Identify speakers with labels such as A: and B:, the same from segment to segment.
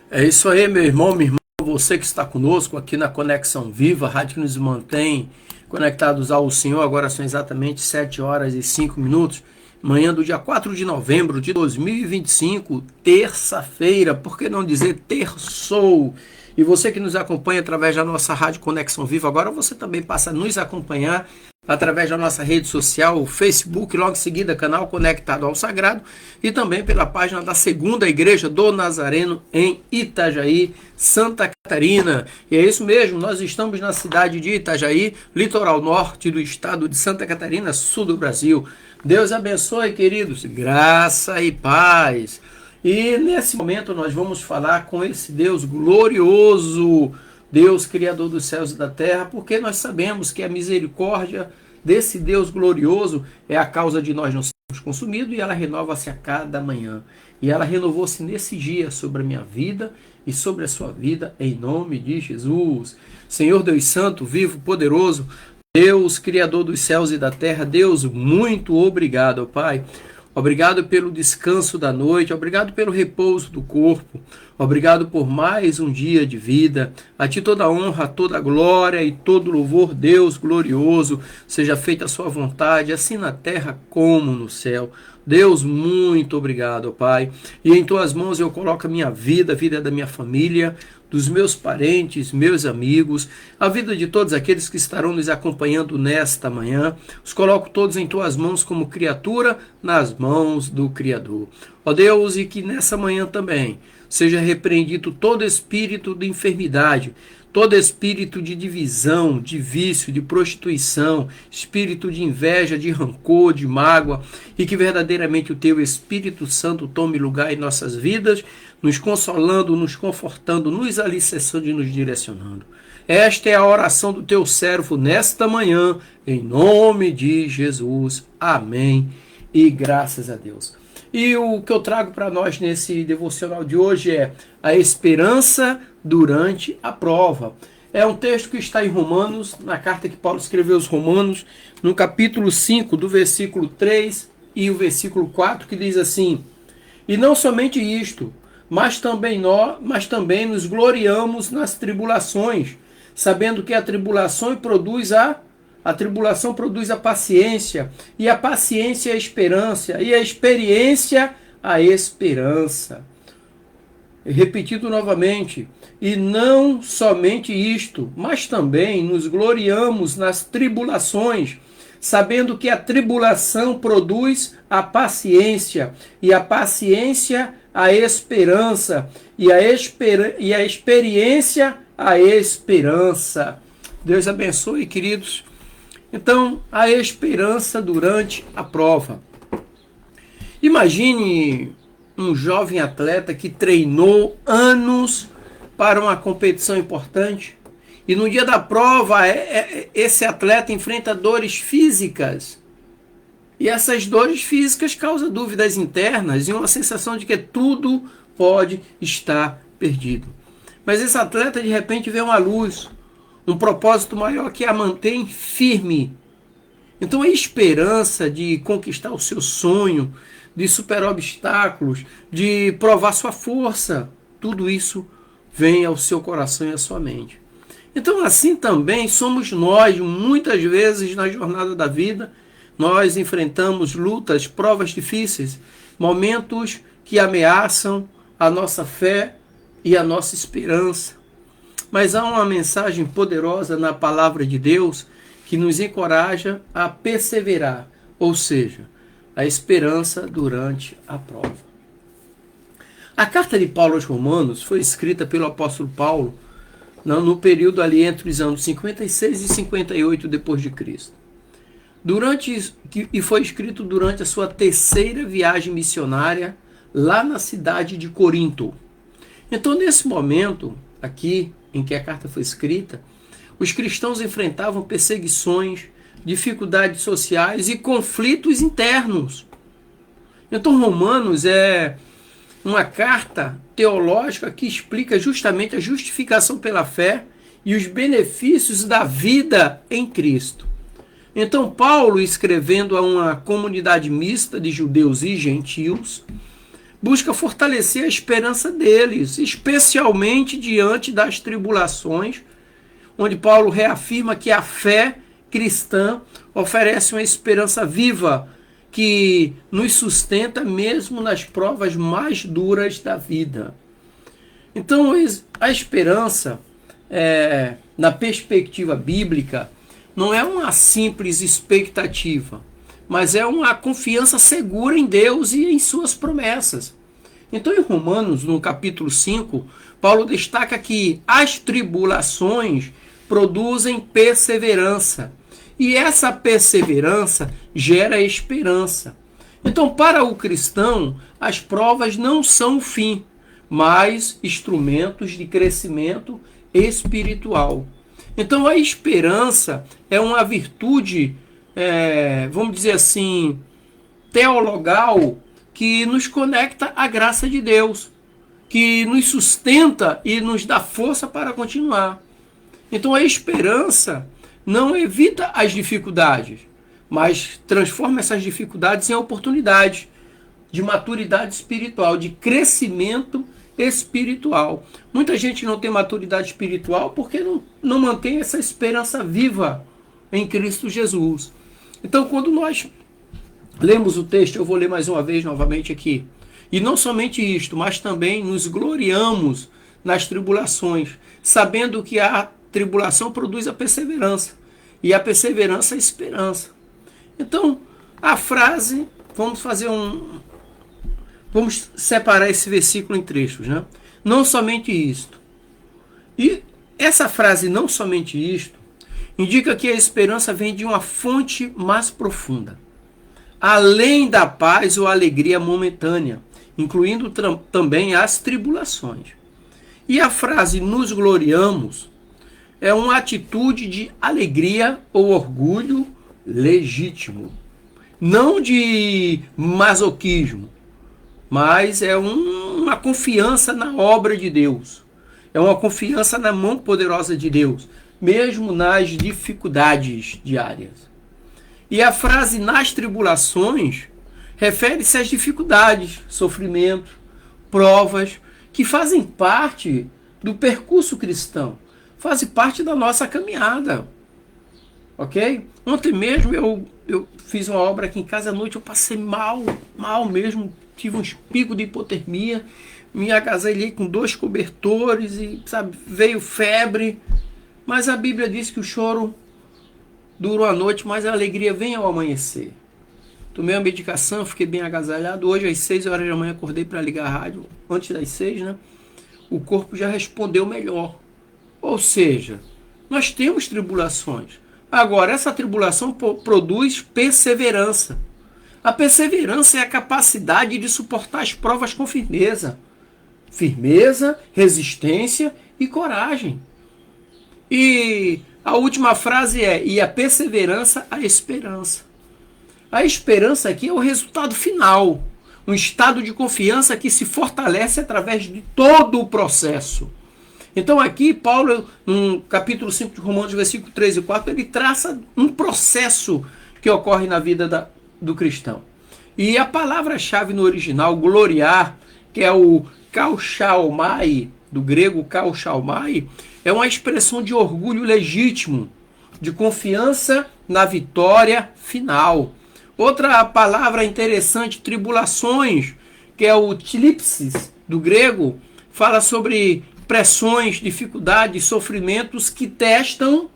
A: É isso aí, meu irmão, minha irmã, você que está conosco aqui na Conexão Viva, rádio que nos mantém conectados ao Senhor. Agora são exatamente 7 horas e 5 minutos, manhã do dia 4 de novembro de 2025, terça-feira, por que não dizer terçou? E você que nos acompanha através da nossa rádio Conexão Viva, agora você também passa a nos acompanhar através da nossa rede social, o Facebook, logo em seguida, canal Conectado ao Sagrado, e também pela página da Segunda Igreja do Nazareno, em Itajaí, Santa Catarina. E é isso mesmo, nós estamos na cidade de Itajaí, litoral norte do estado de Santa Catarina, sul do Brasil. Deus abençoe, queridos, graça e paz. E nesse momento nós vamos falar com esse Deus glorioso, Deus Criador dos céus e da terra, porque nós sabemos que a misericórdia desse Deus glorioso é a causa de nós não sermos consumidos, e ela renova-se a cada manhã. E ela renovou-se nesse dia sobre a minha vida e sobre a sua vida, em nome de Jesus. Senhor Deus Santo, vivo, poderoso, Deus Criador dos céus e da terra, Deus, muito obrigado, Pai. Obrigado pelo descanso da noite, obrigado pelo repouso do corpo, obrigado por mais um dia de vida. A Ti toda a honra, toda a glória e todo louvor, Deus glorioso. Seja feita a Sua vontade, assim na terra como no céu. Deus, muito obrigado, Pai. E em Tuas mãos eu coloco a minha vida, a vida da minha família, dos meus parentes, meus amigos, a vida de todos aqueles que estarão nos acompanhando nesta manhã. Os coloco todos em Tuas mãos como criatura nas mãos do Criador. Ó Deus, e que nessa manhã também seja repreendido todo espírito de enfermidade, todo espírito de divisão, de vício, de prostituição, espírito de inveja, de rancor, de mágoa, e que verdadeiramente o Teu Espírito Santo tome lugar em nossas vidas, nos consolando, nos confortando, nos alicerçando e nos direcionando. Esta é a oração do Teu servo nesta manhã, em nome de Jesus. Amém. E graças a Deus. E o que eu trago para nós nesse devocional de hoje é a esperança durante a prova. É um texto que está em Romanos, na carta que Paulo escreveu aos Romanos, no capítulo 5, do versículo 3 e o versículo 4, que diz assim: E não somente isto, mas também nos gloriamos nas tribulações, sabendo que a tribulação produz a paciência, e a paciência a esperança, e a experiência a esperança. Repetido novamente, e não somente isto, mas também nos gloriamos nas tribulações, sabendo que a tribulação produz a paciência, e a paciência a esperança, e a experiência a esperança. Deus abençoe, queridos. Então, a esperança durante a prova. Imagine um jovem atleta que treinou anos para uma competição importante, e no dia da prova esse atleta enfrenta dores físicas, e essas dores físicas causam dúvidas internas e uma sensação de que tudo pode estar perdido. Mas esse atleta de repente vê uma luz, um propósito maior que a mantém firme. Então a esperança de conquistar o seu sonho, de superar obstáculos, de provar sua força, tudo isso vem ao seu coração e à sua mente. Então assim também somos nós, muitas vezes na jornada da vida, nós enfrentamos lutas, provas difíceis, momentos que ameaçam a nossa fé e a nossa esperança. Mas há uma mensagem poderosa na palavra de Deus que nos encoraja a perseverar, ou seja, a esperança durante a prova. A carta de Paulo aos Romanos foi escrita pelo apóstolo Paulo no período ali entre os anos 56 e 58 depois de Cristo. E foi escrito durante a sua terceira viagem missionária lá na cidade de Corinto. Então, nesse momento aqui em que a carta foi escrita, os cristãos enfrentavam perseguições, dificuldades sociais e conflitos internos. Então, Romanos é uma carta teológica que explica justamente a justificação pela fé e os benefícios da vida em Cristo. Então, Paulo, escrevendo a uma comunidade mista de judeus e gentios, busca fortalecer a esperança deles, especialmente diante das tribulações, onde Paulo reafirma que a fé cristã oferece uma esperança viva que nos sustenta mesmo nas provas mais duras da vida. Então, a esperança, na perspectiva bíblica, não é uma simples expectativa, mas é uma confiança segura em Deus e em suas promessas. Então, em Romanos, no capítulo 5, Paulo destaca que as tribulações produzem perseverança. E essa perseverança gera esperança. Então, para o cristão, as provas não são o fim, mas instrumentos de crescimento espiritual. Então, a esperança é uma virtude, vamos dizer assim, teologal, que nos conecta à graça de Deus, que nos sustenta e nos dá força para continuar. Então, a esperança não evita as dificuldades, mas transforma essas dificuldades em oportunidades de maturidade espiritual, de crescimento espiritual. Muita gente não tem maturidade espiritual porque não mantém essa esperança viva em Cristo Jesus. Então, quando nós lemos o texto, eu vou ler mais uma vez novamente aqui. E não somente isto, mas também nos gloriamos nas tribulações, sabendo que a tribulação produz a perseverança, e a perseverança a esperança. Então, a frase, vamos separar esse versículo em trechos, né? Não somente isto. E essa frase, não somente isto, indica que a esperança vem de uma fonte mais profunda, além da paz ou alegria momentânea, incluindo também as tribulações. E a frase nos gloriamos é uma atitude de alegria ou orgulho legítimo, não de masoquismo, mas é uma confiança na obra de Deus, é uma confiança na mão poderosa de Deus, mesmo nas dificuldades diárias. E a frase nas tribulações refere-se às dificuldades, sofrimentos, provas que fazem parte do percurso cristão, fazem parte da nossa caminhada. Ok? Ontem mesmo eu fiz uma obra aqui em casa à noite, eu passei mal mesmo, tive um pico de hipotermia, me agasalhei com 2 cobertores e, veio febre. Mas a Bíblia diz que o choro dura uma noite, mas a alegria vem ao amanhecer. Tomei a medicação, fiquei bem agasalhado. Hoje, às 6 horas da manhã, acordei para ligar a rádio, antes das 6, né? O corpo já respondeu melhor. Ou seja, nós temos tribulações. Agora, essa tribulação produz perseverança. A perseverança é a capacidade de suportar as provas com firmeza. Firmeza, resistência e coragem. E a última frase é: e a perseverança, a esperança. A esperança aqui é o resultado final, um estado de confiança que se fortalece através de todo o processo. Então aqui Paulo, no capítulo 5 de Romanos, versículo 3 e 4, ele traça um processo que ocorre na vida do cristão. E a palavra-chave no original, gloriar, que é o kauchalmai, do grego kauchalmai, é uma expressão de orgulho legítimo, de confiança na vitória final. Outra palavra interessante, tribulações, que é o tlipsis, do grego, fala sobre pressões, dificuldades, sofrimentos que testam.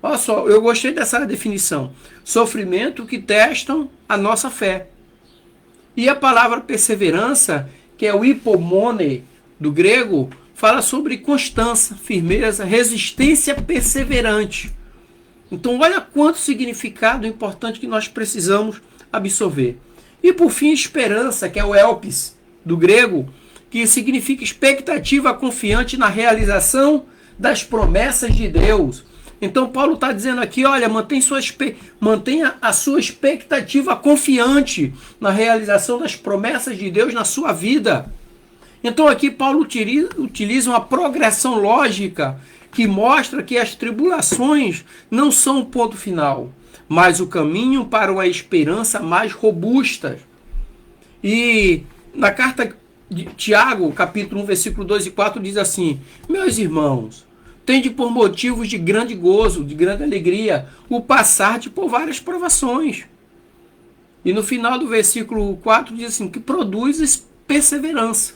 A: Olha só, eu gostei dessa definição. Sofrimento que testam a nossa fé. E a palavra perseverança, que é o hipomone, do grego, fala sobre constância, firmeza, resistência perseverante. Então, olha quanto significado importante que nós precisamos absorver. E, por fim, esperança, que é o elpis, do grego, que significa expectativa confiante na realização das promessas de Deus. Então, Paulo está dizendo aqui, olha, mantenha a sua expectativa confiante na realização das promessas de Deus na sua vida. Então, aqui Paulo utiliza uma progressão lógica que mostra que as tribulações não são o ponto final, mas o caminho para uma esperança mais robusta. E Na carta de Tiago, capítulo 1, versículo 2 e 4, diz assim: meus irmãos, tende por motivos de grande gozo, de grande alegria, o passar por várias provações. E no final do versículo 4 diz assim, que produz perseverança.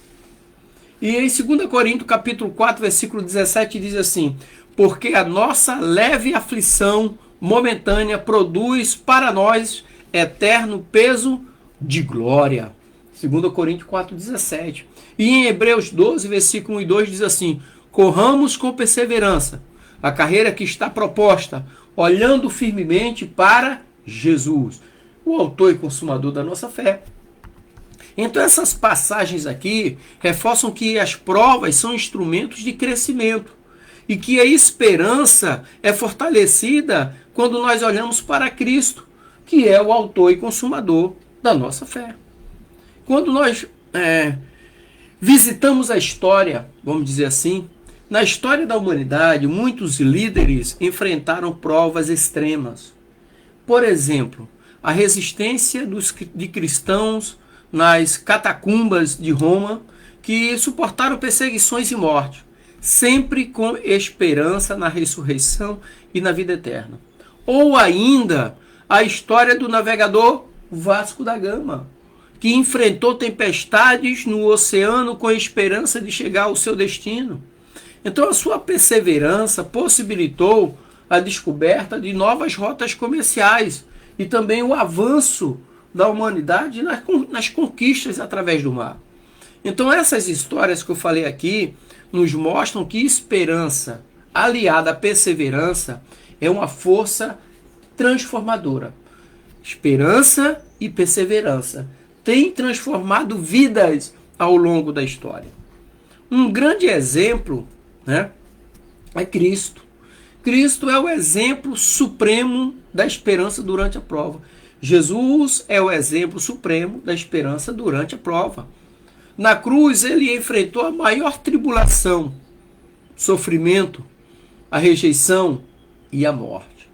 A: E em 2 Coríntios, capítulo 4, versículo 17, diz assim, porque a nossa leve aflição momentânea produz para nós eterno peso de glória. 2 Coríntios 4, 17. E em Hebreus 12, versículo 1 e 2 diz assim, corramos com perseverança a carreira que está proposta, olhando firmemente para Jesus, o autor e consumador da nossa fé. Então essas passagens aqui reforçam que as provas são instrumentos de crescimento e que a esperança é fortalecida quando nós olhamos para Cristo, que é o autor e consumador da nossa fé. Quando nós visitamos a história, vamos dizer assim, na história da humanidade, muitos líderes enfrentaram provas extremas. Por exemplo, a resistência de cristãos nas catacumbas de Roma, que suportaram perseguições e morte, sempre com esperança na ressurreição e na vida eterna. Ou ainda, a história do navegador Vasco da Gama, que enfrentou tempestades no oceano com a esperança de chegar ao seu destino. Então, a sua perseverança possibilitou a descoberta de novas rotas comerciais e também o avanço da humanidade nas conquistas através do mar. Então, essas histórias que eu falei aqui nos mostram que esperança, aliada à perseverança, é uma força transformadora. Esperança e perseverança têm transformado vidas ao longo da história. Um grande exemplo, é Cristo. Cristo é o exemplo supremo da esperança durante a prova. Jesus é o exemplo supremo da esperança durante a prova. Na cruz, ele enfrentou a maior tribulação, sofrimento, a rejeição e a morte.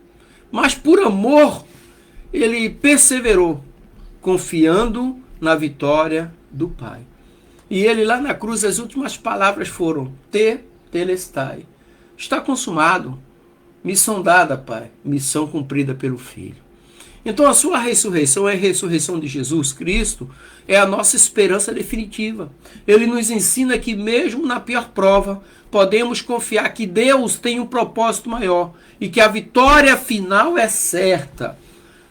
A: Mas por amor, ele perseverou, confiando na vitória do Pai. E ele lá na cruz, as últimas palavras foram, tetelestai. Está consumado. Missão dada, Pai. Missão cumprida pelo Filho. Então a sua ressurreição é a ressurreição de Jesus Cristo, é a nossa esperança definitiva. Ele nos ensina que mesmo na pior prova, podemos confiar que Deus tem um propósito maior e que a vitória final é certa.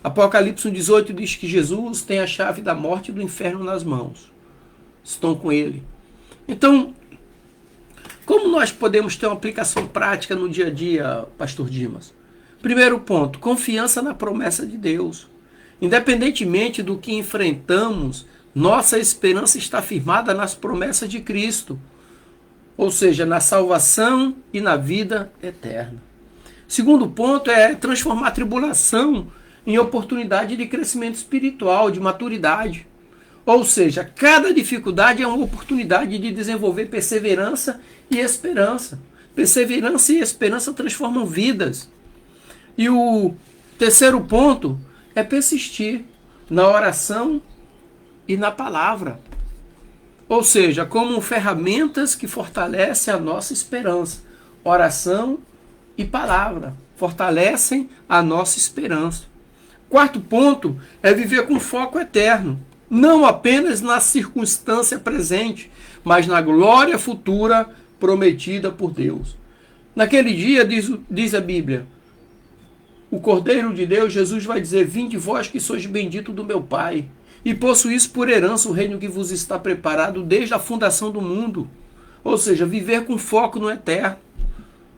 A: Apocalipse 1,18 diz que Jesus tem a chave da morte e do inferno nas mãos. Estão com ele. Então, como nós podemos ter uma aplicação prática no dia a dia, Pastor Dimas? Primeiro ponto, confiança na promessa de Deus. Independentemente do que enfrentamos, nossa esperança está firmada nas promessas de Cristo, ou seja, na salvação e na vida eterna. Segundo ponto é transformar a tribulação em oportunidade de crescimento espiritual, de maturidade. Ou seja, cada dificuldade é uma oportunidade de desenvolver perseverança e esperança. Perseverança e esperança transformam vidas. E o terceiro ponto é persistir na oração e na palavra. Ou seja, como ferramentas que fortalecem a nossa esperança. Oração e palavra fortalecem a nossa esperança. Quarto ponto é viver com foco eterno. Não apenas na circunstância presente, mas na glória futura prometida por Deus. Naquele dia, diz a Bíblia, o Cordeiro de Deus, Jesus vai dizer, vinde vós que sois bendito do meu Pai, e possuís por herança o reino que vos está preparado desde a fundação do mundo. Ou seja, viver com foco no eterno,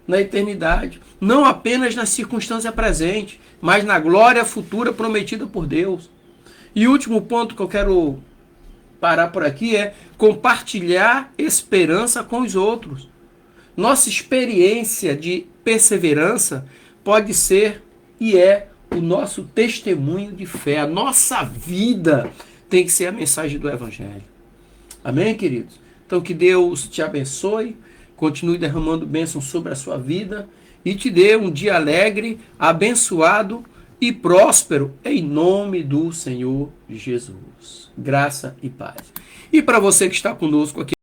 A: na eternidade. Não apenas na circunstância presente, mas na glória futura prometida por Deus. E o último ponto que eu quero parar por aqui é compartilhar esperança com os outros. Nossa experiência de perseverança pode ser e é o nosso testemunho de fé. A nossa vida tem que ser a mensagem do Evangelho. Amém, queridos? Então que Deus te abençoe, continue derramando bênçãos sobre a sua vida e te dê um dia alegre, abençoado e próspero em nome do Senhor Jesus. Graça e paz. E para você que está conosco aqui